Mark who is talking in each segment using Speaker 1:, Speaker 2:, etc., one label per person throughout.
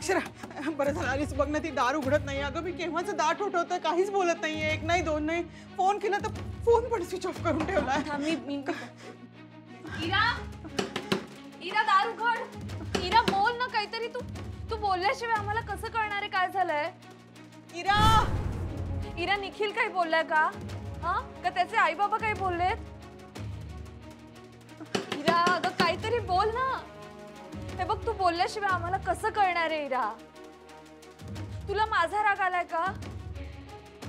Speaker 1: अक्षरा बरं झालं आलीच बघ ना, ती दार उघडत नाही. अगं मी केव्हाचं दार ठोठवतोय, काहीच बोलत नाहीये. एक नाही दोन नाही, फोन केला तर फोन पण स्विच ऑफ करून ठेवला.
Speaker 2: इरा दार उघड. इरा बोल ना काहीतरी. तू बोलल्याशिवाय आम्हाला कसं कळणार आहे काय झालंय? इरा निखिल काही बोललाय का? हा का त्याचे आई बाबा काही बोललेत? इरा अगं काहीतरी बोल ना. हे बघ तू बोलल्याशिवाय आम्हाला कसं कळणार आहे इरा? तुला माझा राग आलाय का?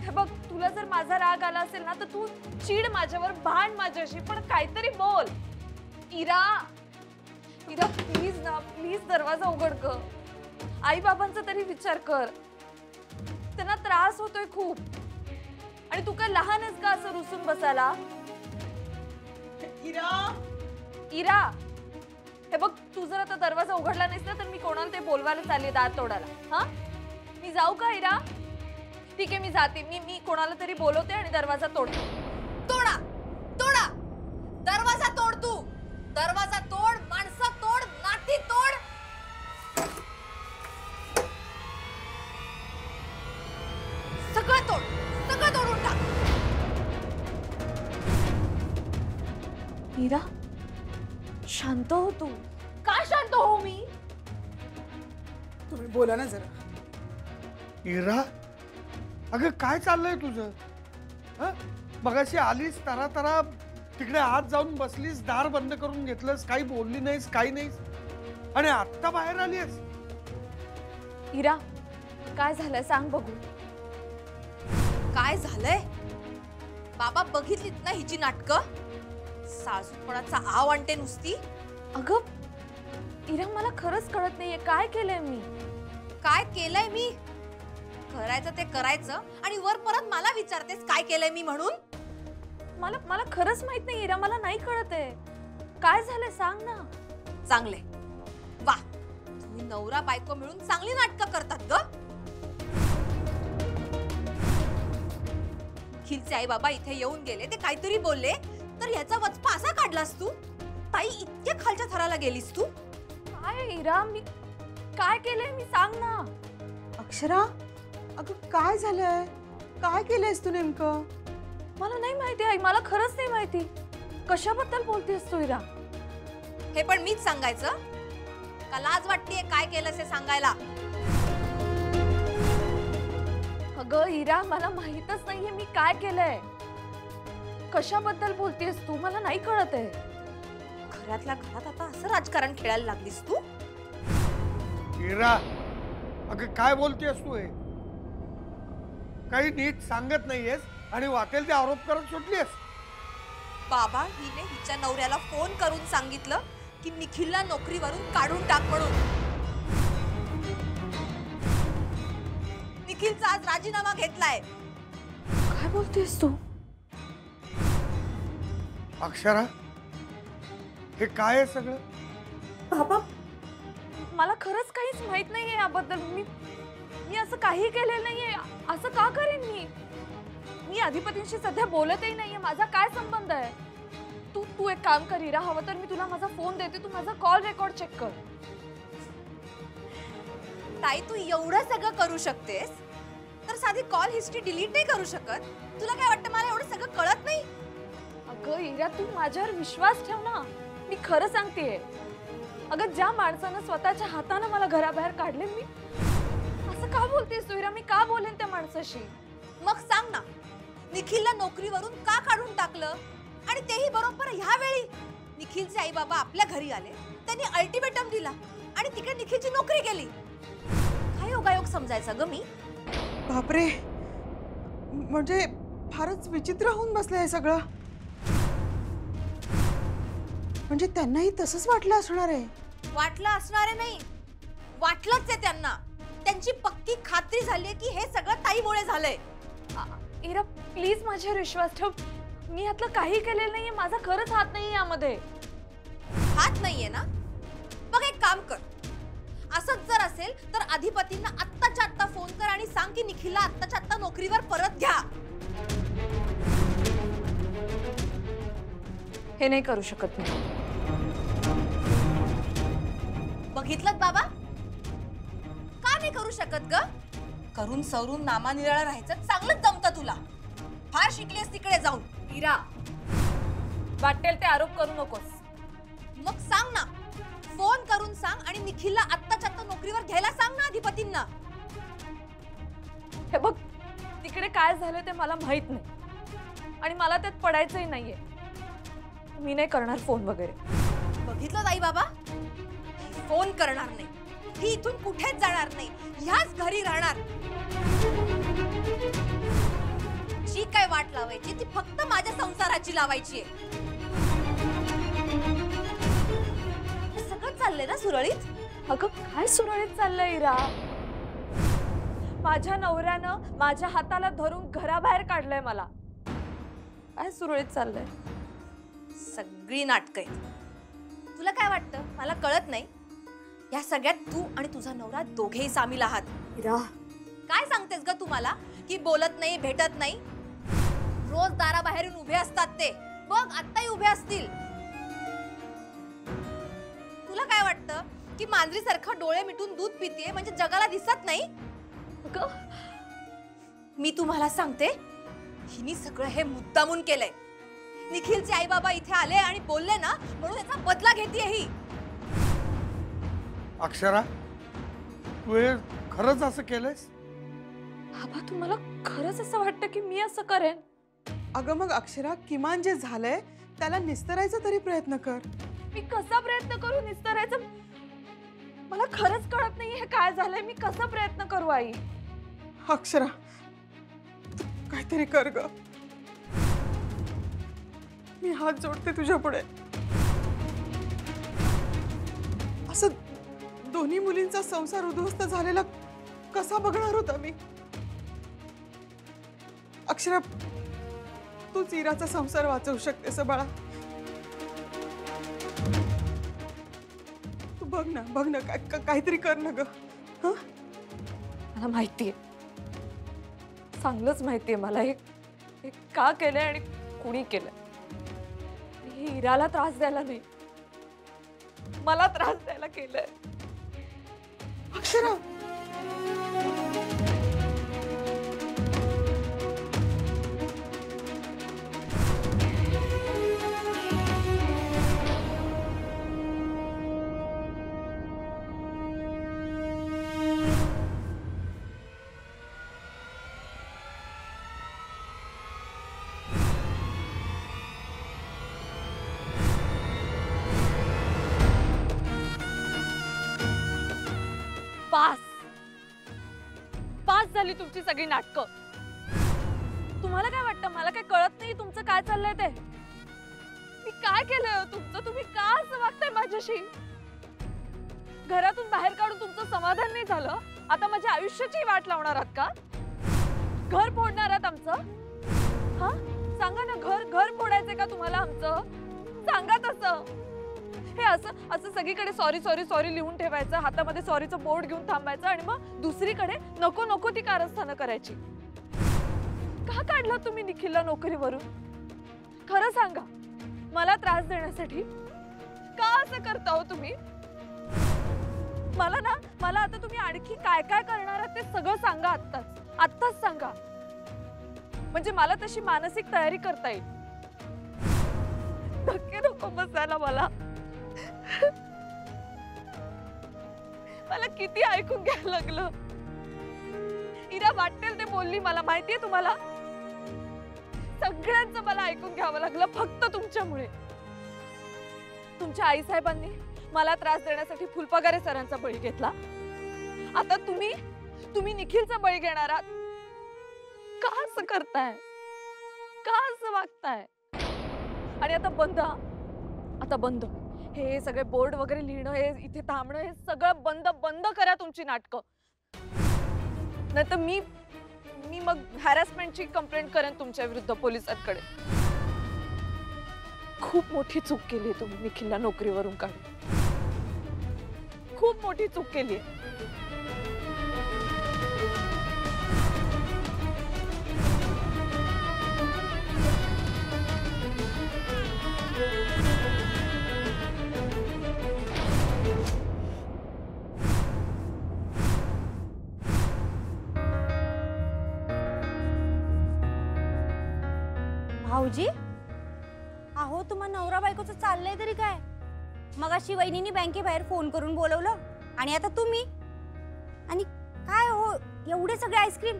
Speaker 2: हे बघ तुला जर माझा राग आला असेल ना तर तू चिड माझ्यावर, भांड माझ्याशी, पण काहीतरी बोल. इरा इरा प्लीज ना, प्लीज दरवाजा उघड ग. आई बाबांचा तरी विचार कर. त्यांना त्रास होतोय खूप. आणि तू काय लहान आहेस का असं रुसून बसायला? इरा हे बघ तू जर आता दरवाजा उघडला नाहीस ना तर मी कोणाला ते बोलवायला चालले दार तोडायला. हा मी जाऊ का इरा? ठीक आहे मी जाते. मी कोणाला तरी बोलवते आणि दरवाजा तोडते.
Speaker 3: तोडा तोडा दरवाजा तोड. तू दरवाजा तोड, माणसं तोड, नाठी तोड. सगळं तोड, सगळं तोडून टाक.
Speaker 2: इरा शांत हो तू. काय शांत हो मी?
Speaker 1: तुम्ही बोला ना जरा.
Speaker 4: इरा अगं काय चाललंय तुझं? मगाशी आलीस तरा तरा तिकडे आत जाऊन बसलीस, दार बंद करून घेतलंस, काही बोलली नाहीस, काही नाहीस, आणि आत्ता बाहेर आलीस.
Speaker 2: इरा काय झालंय सांग बघू.
Speaker 3: काय झालंय? बाबा बघितलीत ना हिची नाटकं? सासूपणाचा आव आणते नुसती.
Speaker 2: अगं इरा मला खरंच कळत नाहीये काय केलंय मी.
Speaker 3: काय केलंय मी? करायचं ते करायचं आणि वर परत मला विचारतेस काय केलंय मी म्हणून?
Speaker 2: मला खरंच माहित नाही इरा. मला नाही कळत आहे काय झालंय सांग ना.
Speaker 3: चांगले वा, तुम्ही नवरा बायको मिळून चांगली नाटकं करतात ग. निखिलचे आई बाबा इथे येऊन गेले, ते काहीतरी बोलले तर याचा वचपा असा काढलास तू? ताई इतक्या खालच्या थराला गेलीस तू?
Speaker 2: काय इरा मी काय केलंय मी सांग ना.
Speaker 1: अक्षरा अगं काय झालंय? काय केलंयस तू नेमकं?
Speaker 2: मला नाही माहिती आई. मला खरंच नाही माहिती. कशाबद्दल बोलतेस तू इरा?
Speaker 3: हे पण मीच सांगायचं का लाज वाटतेय काय केलंस हे सांगायला?
Speaker 2: अगं इरा मला माहितच नाहीये मी काय केलंय. कशाबद्दल बोलतेस तू? मला नाही कळत आहे.
Speaker 3: घरातल्या घरात आता असं राजकारण खेळायला लागलीस तू?
Speaker 4: इरा अगं काय बोलतेस तू? हे काही नीट सांगत नाहीयेस आणि वाटेल ते आरोप करत सुटलीस.
Speaker 3: बाबा हिने हिच्या नवऱ्याला फोन करून सांगितलं की निखिलला नोकरीवरून काढून टाक म्हणून. निखिलचा आज राजीनामा घेतलाय.
Speaker 2: काय बोलतेस तू?
Speaker 4: अक्षरा हे काय आहे सगळं?
Speaker 2: बाबा मला खरंच काहीच माहित नाहीये याबद्दल. मी असं काही केलेलं नाहीये. असं का करेन मी अधिपतींशी सध्या बोलतही नाहीये. माझा काय संबंध आहे? तू एक काम कर इरा, हवं तर मी तुला माझा फोन देते, तू माझा कॉल रेकॉर्ड चेक कर.
Speaker 3: ताई तू एवढं सगळं करू शकतेस तर साधी कॉल हिस्ट्री डिलीट नाही करू शकत? तुला काय वाटतं मला एवढं सगळं कळत नाही?
Speaker 2: अगं इरा तू माझ्यावर विश्वास ठेव ना. मी खरं सांगतेय. अगं ज्या माणसानं स्वतःच्या हाताने मला घराबाहेर काढले, मी असं का बोलतेस तू इरा? मी का बोलेन त्या माणसाशी?
Speaker 3: मग सांग ना, निखिलला नोकरीवरून का काढून टाकलं? आणि तेही बरोबर ह्या वेळी निखिलचे आई बाबा आपल्या घरी आले, त्यांनी अल्टिमेटम दिला आणि तिकडे निखिलची नोकरी गेली. काय योगायोग समजायचा ग मी?
Speaker 1: बापरे, म्हणजे फारच विचित्र होऊन बसलंय हे सगळं. म्हणजे त्यांनाही तसंच वाटलं असणार आहे.
Speaker 3: वाटलं असणार आहे नाही, वाटलंच आहे त्यांना. त्यांची पक्की खात्री झाली की हे सगळं ताईमुळे झालंय.
Speaker 2: इरा प्लीज माझ्यावर विश्वास ठेव. मी यातलं काही केलेलं नाहीये. माझा खरंच हात नाहीये यामध्ये.
Speaker 3: हात नाहीये ना? मग एक काम कर, असंच जर असेल तर अधिपतींना आत्ताच्या आत्ता फोन कर आणि सांग की निखिलला आत्ताच्या आत्ता नोकरीवर परत घ्या.
Speaker 2: हे नाही करू शकत मी.
Speaker 3: बघितलं बाबा, नाही करू शकत ग? करून सवरून नामानिराळा राहायचं चांगलंच जमतं तुला. फार शिकलीस तिकडे जाऊन.
Speaker 2: इरा, वाटेल ते आरोप करू नकोस.
Speaker 3: मग सांग ना, फोन करून सांग आणि निखिलला आत्ताच्या आत्ता नोकरीवर घ्यायला सांग ना अधिपतींना.
Speaker 2: हे बघ, तिकडे काय झालं ते मला माहित नाही आणि मला त्यात पडायचंही नाहीये. मी नाही करणार फोन वगैरे.
Speaker 3: बघितलं आई बाबा, फोन करणार नाही, ही इथून कुठेच जाणार नाही, ह्याच घरी राहणार. जी काय वाट लावायची ती फक्त माझ्या संसाराची लावायची आहे. सगळं चाललंय ना सुरळीत?
Speaker 2: अगं काय सुरळीत चाललंय इरा? माझ्या नवऱ्यानं माझ्या हाताला धरून घराबाहेर काढलंय मला. काय सुरळीत चाललंय?
Speaker 3: सगळी नाटकं आहेत. तुला काय वाटतं मला कळत नाही? या सगळ्यात तू आणि तुझा नवरा दोघेही सामील आहात.
Speaker 2: इरा,
Speaker 3: काय सांगतेस ग तुम्हाला की बोलत नाही, भेटत नाही? रोज दाराबाहेरून उभे असतात ते. बघ आत्ताही उभे असतील. तुला काय वाटतं की मांजरीसारखं डोळे मिटून दूध पितीये म्हणजे जगाला दिसत नाही?
Speaker 2: अगं
Speaker 3: मी तुम्हाला सांगते, हिनी सगळं हे मुद्दामून केलंय. निखिलचे आई बाबा इथे आले आणि बोलले ना म्हणून याचा बदला घेतीये ही.
Speaker 4: अक्षरा, तू हे खरंच असं केलंयस?
Speaker 2: बाबा, तुम्हाला खरंच असं वाटतं की मी असं करेन?
Speaker 1: अगं मग अक्षरा, किमान जे झालंय त्याला निस्तरायचा तरी प्रयत्न कर.
Speaker 2: मी कसा प्रयत्न करू निस्तरायचं? मला खरंच कळत नाही हे काय झालंय. मी कसा प्रयत्न करू आई?
Speaker 1: अक्षरा, तू काहीतरी कर ग. मी हात जोडते तुझ्या पुढे. असं दोन्ही मुलींचा संसार उद्ध्वस्त झालेला कसा बघणार होता मी? अक्षरा, तूच इराचा संसार वाचवू शकतेस बाळा. तू बघ ना काहीतरी कर ना ग.
Speaker 2: मला माहितीये, चांगलंच माहितीये मला हे का केलंय आणि कुणी केलंय. हे इराला त्रास द्यायला नाही, मला त्रास द्यायला केलंय.
Speaker 1: अक्षरा,
Speaker 2: पास झाली तुमची सगळी नाटकं. तुम्हाला काय वाटतं मला काय कळत नाही तुमचं काय चाललंय ते? मी काय केलंय तुमचं? तुम्ही का असं वागताय माझ्याशी? घरातून बाहेर काढून तुमचं समाधान नाही झालं, आता माझ्या आयुष्याची वाट लावणार आहात का? घर फोडणार आहात आमचं? हा, सांगा ना, घर फोडायचंय का तुम्हाला आमचं? सांगा तसं. हे असं सगळीकडे सॉरी सॉरी सॉरी लिहून ठेवायचं, हातामध्ये सॉरीचं बोर्ड घेऊन थांबायचं आणि मग दुसरीकडे नको नको ती कारस्थानं करायची. का काढला तुम्ही निखिलला नोकरीवरून? खरं सांगा, मला त्रास देण्यासाठी का असं करता हो तुम्ही? मला आता तुम्ही आणखी काय काय करणार आहात ते सगळं सांगा. आत्ताच सांगा, म्हणजे मला तशी मानसिक तयारी करता येईल. धक्के नको बसायला मला. मला किती ऐकून घ्यायला लागलं. इरा वाटेल ते बोलली, मला माहितीये तुम्हाला. सगळ्यांचं मला ऐकून घ्यावं लागलं फक्त तुमच्यामुळे. तुमच्या आईसाहेबांनी मला त्रास देण्यासाठी फुलपगारे सरांचा बळी घेतला. आता तुम्ही निखिलचा बळी घेणार आहात. का असं करताय? का असं वागताय? आणि आता बंद हे सगळे बोर्ड वगैरे लिहिणं, हे इथे थांबणं, हे सगळं बंद करा तुमची नाटकं. नाहीतर मी मग हॅरॅसमेंटची कंप्लेंट करेन तुमच्या विरुद्ध पोलिसांकडे. खूप मोठी चूक केली तुम्ही निखिलला नोकरीवरून काढून. खूप मोठी चूक केली.
Speaker 3: भाऊजी, अहो तुम्हा नवरा बायकोचं चाललंय तरी काय? मगाशी वहिनीने बँकेबाहेर फोन करून बोलवलं आणि आता तुम्ही. आणि काय हो एवढे सगळे आईस्क्रीम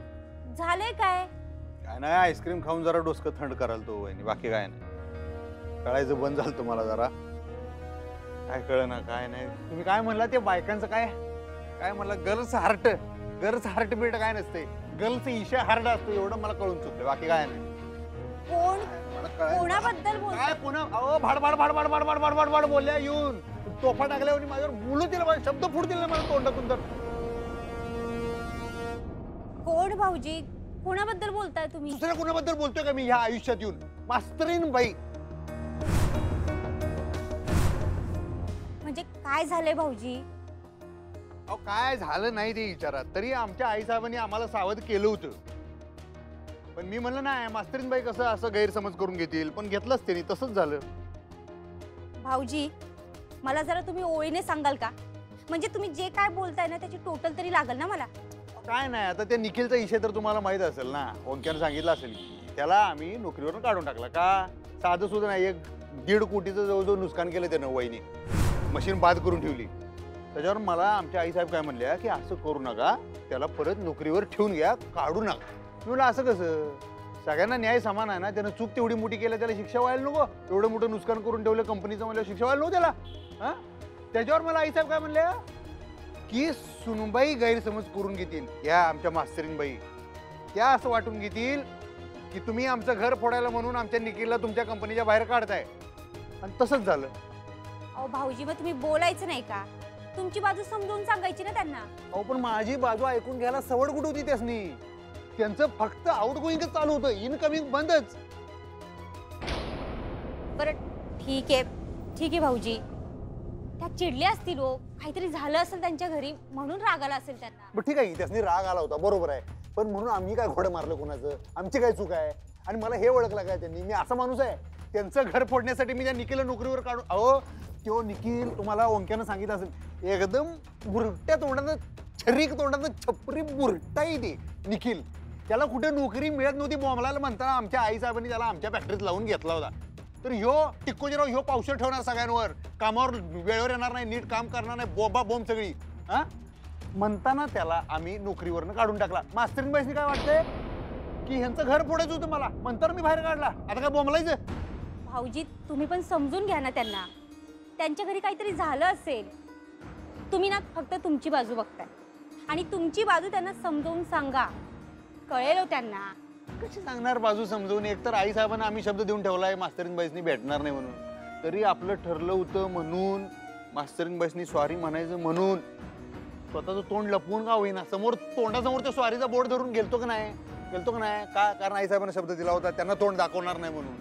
Speaker 3: झाले काय?
Speaker 5: काय नाही, आईस्क्रीम खाऊन जरा डोसकं थंड कराल तो वहिनी, बाकी काय नाही. कळायचं बंद झालं तुम्हाला जरा. काय कळ ना काय नाही. तुम्ही काय म्हणला ते बायकांचं काय काय म्हणला? गर्ल्स हार्ट बीट काय नसते, गर्ल्स ईशा हार्ट असतो, एवढं मला कळून चुकलं, बाकी काय नाही.
Speaker 3: कोण
Speaker 5: मला कळायचं.
Speaker 3: कोणाबद्दल बोल?
Speaker 5: काय पुन्हा अहो भाड भाड भाड भाड भाड भाड भाड भाड भाड बोलल्या येऊन तोफा टाकल्यावर माझ्यावर बोलू दिलं, माझे शब्द फुट दिले मला तोंडातून. तर
Speaker 3: कोण भाऊजी, कोणाबद्दल बोलताय तुम्ही?
Speaker 5: दुसऱ्या कोणाबद्दल बोलतोय का मी ह्या आयुष्यात येऊन? मास्तरीन बाई.
Speaker 3: म्हणजे काय झालंय भाऊजी?
Speaker 5: अहो काय झालं नाही ते विचारात, तरी आमच्या आईसाहेबांनी आम्हाला सावध केलं होतं. पण मी म्हणलं नाही, मास्तरीन बाई कसं असं गैरसमज करून घेतील, पण घेतलंच त्यांनी, तसंच झालं.
Speaker 3: भाऊजी, मला जरा तुम्ही ओळीने सांगाल का? म्हणजे तुम्ही जे काय बोलताय ना त्याची टोटल तरी लागल ना मला.
Speaker 5: काय नाही, आता त्या निखिलचा विषय तर तुम्हाला माहित असेल ना, ओंक्यानं सांगितलं असेल की त्याला आम्ही नोकरीवरून काढून टाकला. का साधं सुद्धा नाही, 1.5 कोटीचं जवळजवळ नुकसान केलं त्यानं. वहिनी मशीन बाद करून ठेवली. त्याच्यावर मला आमच्या आईसाहेब काय म्हणल्या की असं करू नका, त्याला परत नोकरीवर ठेवून घ्या, काढू नका. मी म्हणलं असं कसं? सगळ्यांना न्याय समान आहे ना. त्यानं चूक तेवढी मोठी केली, त्याला शिक्षा व्हायला नको? एवढं मोठं नुकसान करून ठेवलं कंपनीचं, मला शिक्षा व्हायला नको त्याला? हा, त्याच्यावर मला आईसाहेब काय म्हणल्या की सुनबाई गैरसमज करून घेतील, या आमच्या मास्तरीनबाई त्या असं वाटून घेतील की तुम्ही आमचं घर फोडायला म्हणून आमच्या निखिलला तुमच्या कंपनीच्या बाहेर काढताय. आणि तसंच झालं.
Speaker 3: अहो भाऊजी, मग तुम्ही बोलायचं नाही का? तुमची बाजू समजावून सांगायची ना त्यांना.
Speaker 5: अहो पण माझी बाजू ऐकून घ्यायला सवड कुठे होती त्यासनी? त्यांचं फक्त आउट गोईंगच चालू होतं, इनकमिंग बंदच.
Speaker 3: बरं ठीक आहे भाऊजी, त्या चिडल्या असतील हो, काहीतरी झालं असेल त्यांच्या घरी म्हणून राग आला असेल त्यांना.
Speaker 5: बरं ठीक आहे, त्यासनी राग आला होता, बरोबर आहे. पण म्हणून आम्ही काय घोडं मारलं कोणाचं? आमची काय चूक आहे? आणि मला हे ओळखलं काय त्यांनी? मी असा माणूस आहे त्यांचं घर फोडण्यासाठी मी त्या निखिलला नोकरीवर काढून? अहो तो निखिल तुम्हाला ओंक्यानं सांगितलं असेल, एकदम बुरट्या तोंडानं, छरीक तोंडानं, छपरी बुरटा आहे ते निखिल. त्याला कुठे नोकरी मिळत नव्हती बोंबलायला म्हणताना आमच्या आईसाहेबांनी त्याला आमच्या फॅक्टरीत लावून घेतला होता. तर ह्यो टिक्कोजीराव ह्यो पावशेर ठेवणार सगळ्यांवर, कामावर वेळेवर येणार नाही, नीट काम करणार नाही, बोंबा बोंब सगळी. हा म्हणताना त्याला आम्ही नोकरीवरनं काढून टाकला. मास्तरीन बाईसनी काय वाटतंय की ह्यांचं घर फोडायचं होतं मला, म्हणताना मी बाहेर काढला. आता काय बोंबलायचं?
Speaker 3: भाऊजी तुम्ही पण समजून घ्या ना त्यांना. त्यांच्या घरी काहीतरी झालं असेल. तुम्ही ना फक्त तुमची बाजू बघताय आणि तुमची बाजू त्यांना समजावून सांगा, कळेल हो त्यांना.
Speaker 5: कशी सांगणार बाजू समजून? एकतर आई साहेबांना आम्ही शब्द देऊन ठेवलाय मास्तरीन बाईसनी भेटणार नाही म्हणून, तरी आपलं ठरलं होतं म्हणून मास्तरीन बाईसनी सॉरी म्हणायचं म्हणून स्वतःचं तोंड लपवून का होईना समोर तोंडासमोर त्या स्वारीचा बोर्ड धरून गेलतो का नाही? का? कारण आई साहेबांना शब्द दिला होता त्यांना तोंड दाखवणार नाही म्हणून.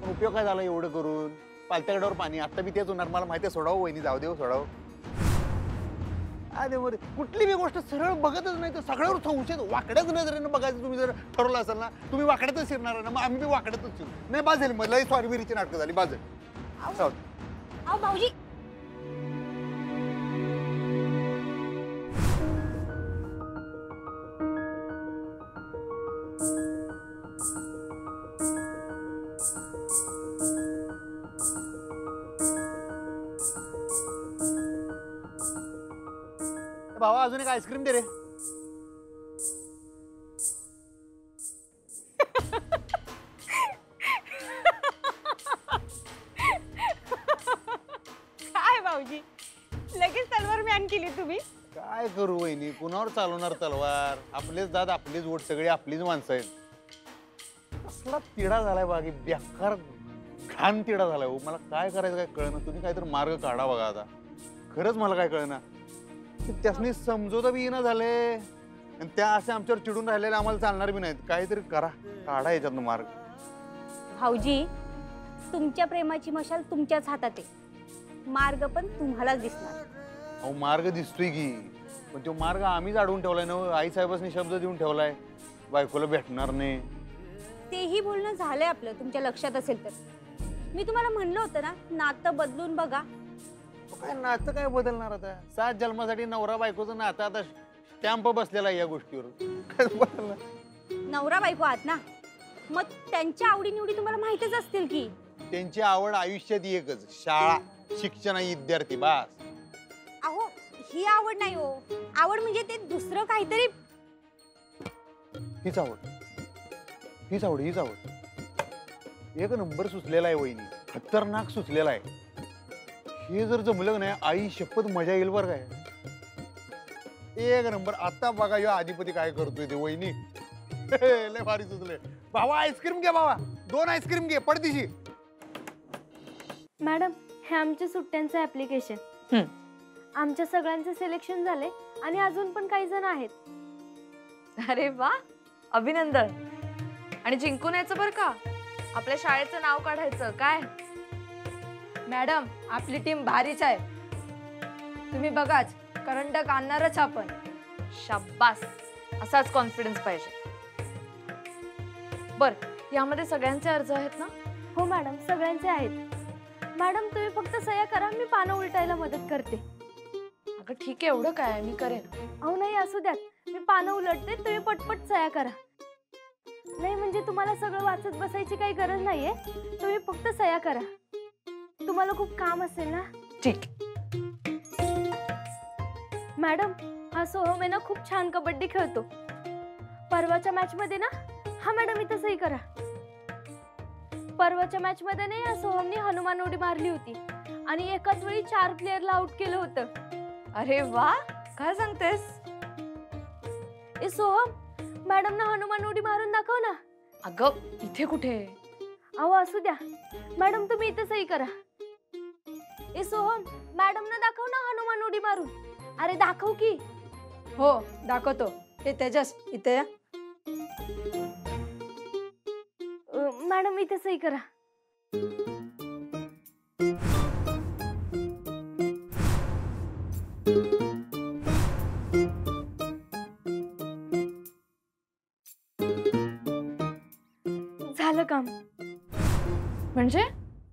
Speaker 5: पण उपयोग काय झाला एवढं करून? पालत्यागडावर पाणी. आता बी तेच होणार, मला माहिती आहे. सोडावं वहिनी, जाऊ देऊ, सोडावं. अरे वर कुठली बी गोष्ट सरळ बघतच नाही तर सगळ्यावर संशय वाकड्याच नजरेनं बघायचं. तुम्ही जर ठरवलं असेल ना, तुम्ही वाकड्यातच शिरणार आहे ना, मग आम्ही बी वाकड्यातच शिरू. नाही बाजेल, मला स्वारी बिरीची नाटकं झाली, बाजेल.
Speaker 3: अहो भाऊजी,
Speaker 5: भावा अजून एक आईस्क्रीम दे रे.
Speaker 1: काय भाऊजी, लगेच तलवार मॅन केली तुम्ही?
Speaker 5: काय करू वहिनी, कुणावर चालवणार तलवार? आपलेच दात, आपलीच वोट, सगळी आपलीच माणसं आहेत. कसला तिढा झालाय बाकी, बेकार घाण तिढा झालाय हो. मला काय करायचं काय कळना. तुम्ही काहीतरी मार्ग काढा बघा आता. खरंच मला काय कळना. त्यासनी समजवता बी येणं झाले आणि त्या असे आमच्यावर चिडून राहिलेले आम्हाला चालणार बी नाहीत. काहीतरी करा, काढा याच्यातनं मार्ग.
Speaker 3: भाऊजी तुमच्या प्रेमाची मशाल तुमच्याच हातात आहे. मार्ग पण तुम्हालाच दिसणार.
Speaker 5: अहो मार्ग दिसतोय की, पण तो मार्ग आम्हीच अडवून ठेवलाय ना. आई साहेबांनी शब्द देऊन ठेवलाय बायकोला भेटणार नाही.
Speaker 3: तेही बोलणं झालंय आपलं, तुमच्या लक्षात असेल तर. मी तुम्हाला म्हणलं होतं ना, नातं बदलून बघा.
Speaker 5: काय नातं काय बदलणार आता? 7 जन्मासाठी नवरा बायकोचं नातं आता स्टॅम्प बसलेला आहे या गोष्टीवर. काय बदलणार?
Speaker 3: नवरा बायको आहात ना, मग त्यांच्या आवडीनिवडी तुम्हाला माहितीच असतील की.
Speaker 5: त्यांची आवड आयुष्यात एकच, शाळा, शिक्षण आणि विद्यार्थी, बस.
Speaker 3: अहो ही आवड नाही हो, आवड म्हणजे ते दुसरं काहीतरी.
Speaker 5: हीच आवड, हीच आवड, हीच आवड. एक नंबर सुचलेला आहे वहिनी, खतरनाक सुचलेला आहे. हे जर जमलं नाही, आई शपथ मजा येईल बरं काय. एक नंबर. आता बघा यो अधिपती काय करतोय ते वहिनी. लय भारी सुचले. भावा आईस्क्रीम घे, भावा 2 आईस्क्रीम घे पडदिशी.
Speaker 6: मॅडम, हे आमच्या सुट्ट्यांचं ऍप्लिकेशन. आमच्या सगळ्यांचे सिलेक्शन झाले आणि अजून पण काही जण आहेत.
Speaker 2: अरे वा, अभिनंदन. आणि जिंकून यायचं बरं का, आपल्या शाळेचं नाव काढायचं काय.
Speaker 7: मॅडम, आपली टीम भारीच आहे. तुम्ही बघाच, करंडक आणणारच आपण.
Speaker 2: शाब्बास, असाच कॉन्फिडन्स पाहिजे. बर, यामध्ये सगळ्यांचे अर्ज आहेत ना?
Speaker 6: हो मॅडम, सगळ्यांचे आहेत. मॅडम तुम्ही फक्त सह्या करा, मी पानं उलटायला मदत करते.
Speaker 2: अगं ठीक आहे, एवढं काय, मी करेन.
Speaker 6: अहो नाही, असू द्यात, मी पानं उलटते, तुम्ही पटपट सह्या करा. नाही म्हणजे तुम्हाला सगळं वाचत बसायची काही गरज नाहीये, तुम्ही फक्त सह्या करा. तुम्हाला खूप काम असेल ना.
Speaker 2: ठीक.
Speaker 6: मॅडम, हा सोहम आहे ना, खूप छान कबड्डी खेळतो. परवाच्या मॅच मध्ये ना, हा मॅडम इथं सही करा. परवाच्या मॅच मध्ये नाही, या सोहमने हनुमान उडी मारली होती आणि एकाच वेळी 4 प्लेयरला आउट केलं होतं.
Speaker 2: अरे वा, काय सांगतेस?
Speaker 6: ए सोहम, मॅडम ना हनुमान उडी मारून दाखव ना.
Speaker 2: अगं इथे कुठे?
Speaker 6: अहो असू द्या, मॅडम तुम्ही इथं सही करा. ए सोहम, मॅडम ना दाखव ना हनुमान उडी मारून. अरे दाखव की.
Speaker 7: हो दाखवतो. ते तेजस इथे या.
Speaker 6: मॅडम इथे सही करा. झालं काम.
Speaker 2: म्हणजे?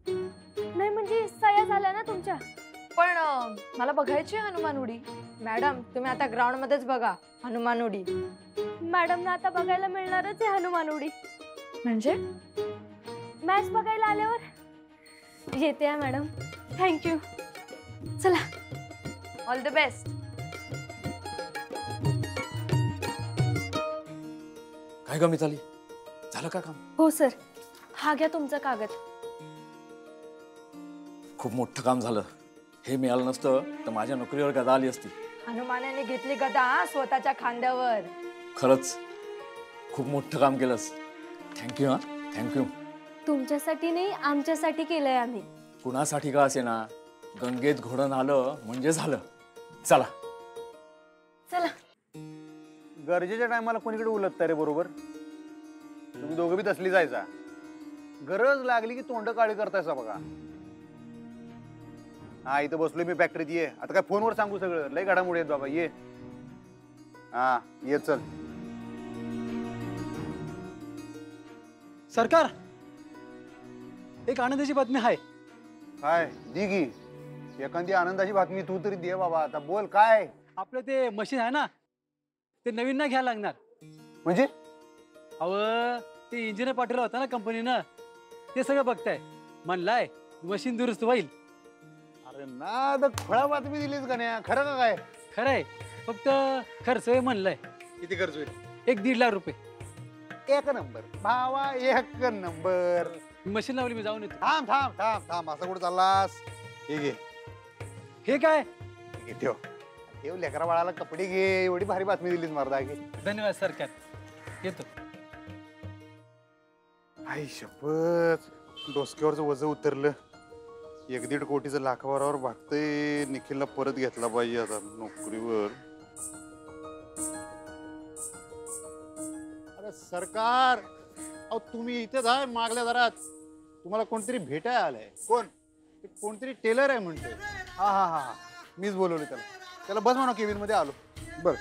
Speaker 6: नाही म्हणजे सह्या झाल्या ना तुमच्या.
Speaker 2: पण मला बघायची आहे हनुमान उडी.
Speaker 7: मॅडम, तुम्ही आता ग्राउंड मध्येच बघा हनुमान उडी.
Speaker 6: मॅडम ना आता बघायला मिळणारच आहे हनुमान उडी.
Speaker 2: म्हणजे?
Speaker 6: मॅच बघायला आल्यावर येते आहे मॅडम. थँक्यू. चला,
Speaker 2: ऑल द बेस्ट.
Speaker 8: काय ग मिताली, झालं का काम?
Speaker 6: हो सर, हा घ्या तुमचा कागद.
Speaker 8: खूप मोठं काम झालं. हे मिळालं नसतं तर माझ्या नोकरीवर गदा आली असती.
Speaker 7: हनुमानाने घेतली गदा स्वतःच्या खांद्यावर.
Speaker 8: खरंच खूप मोठं काम केलंस. थँक्यू. हा, थँक्यू.
Speaker 6: तुमच्यासाठी नाही, आमच्यासाठी केलंय आम्ही.
Speaker 8: कुणासाठी का असे ना, गंगेत घोडण आलं म्हणजे झालं. चला
Speaker 6: चला.
Speaker 5: गरजेच्या टायमाला कोणीकडे उलटता रे बरोबर. तुम्ही दोघं बी तसली जायचा. गरज लागली की तोंड काळी करतायसा बघा. हा इथं बसलोय मी फॅक्टरीत. ये आता काय फोनवर सांगू सगळं. लय घडामोडी आहेत बाबा. ये. हा ये चल.
Speaker 9: सरकार, एक आनंदाची बातमी आहे.
Speaker 5: काय दी की एखादी आनंदाची बातमी तू तरी दे बाबा. आता बोल काय.
Speaker 9: आपलं ते मशीन आहे ना, ते नवीन नाही घ्यायला लागणार.
Speaker 5: म्हणजे
Speaker 9: अव ते इंजिनियर पाठवलं होता ना कंपनीनं, ते सगळं बघताय. म्हणलाय मशीन दुरुस्त होईल.
Speaker 5: अरे ना तर खोळा बातमी दिलीस का नाही. खरं का काय?
Speaker 9: खरंय, फक्त खर्च आहे म्हणलंय.
Speaker 5: किती खर्च होईल?
Speaker 9: 1-1.5 लाख रुपये.
Speaker 5: एक नंबर भावा, एक नंबर.
Speaker 9: मशीन लावली, मी जाऊन येतो.
Speaker 5: थांब थांब थांब थांब. असं कुठं चाललास? हे घे.
Speaker 9: हे काय?
Speaker 5: घे ठेव. ठेव लेकरा बाळाला कपडे घे. एवढी भारी बातमी दिलीस मर्दा. घे.
Speaker 9: धन्यवाद सरकार, येतो.
Speaker 5: आई शपथ, डोसक्यावरचं वजन उतरलं. 1-1.5 कोटीचं लाखावरावर भागतंय. निखिलला परत घेतला पाहिजे आता नोकरीवर. अरे सरकार, अहो तुम्ही इथेच आहे मागल्या दारात. तुम्हाला कोणतरी भेटायला आलंय. कोण? ते कोणतरी टेलर आहे म्हणतोय. हा हा हा, मीच बोलवलं त्याला. त्याला बस म्हणा केबिन मध्ये आलो. बर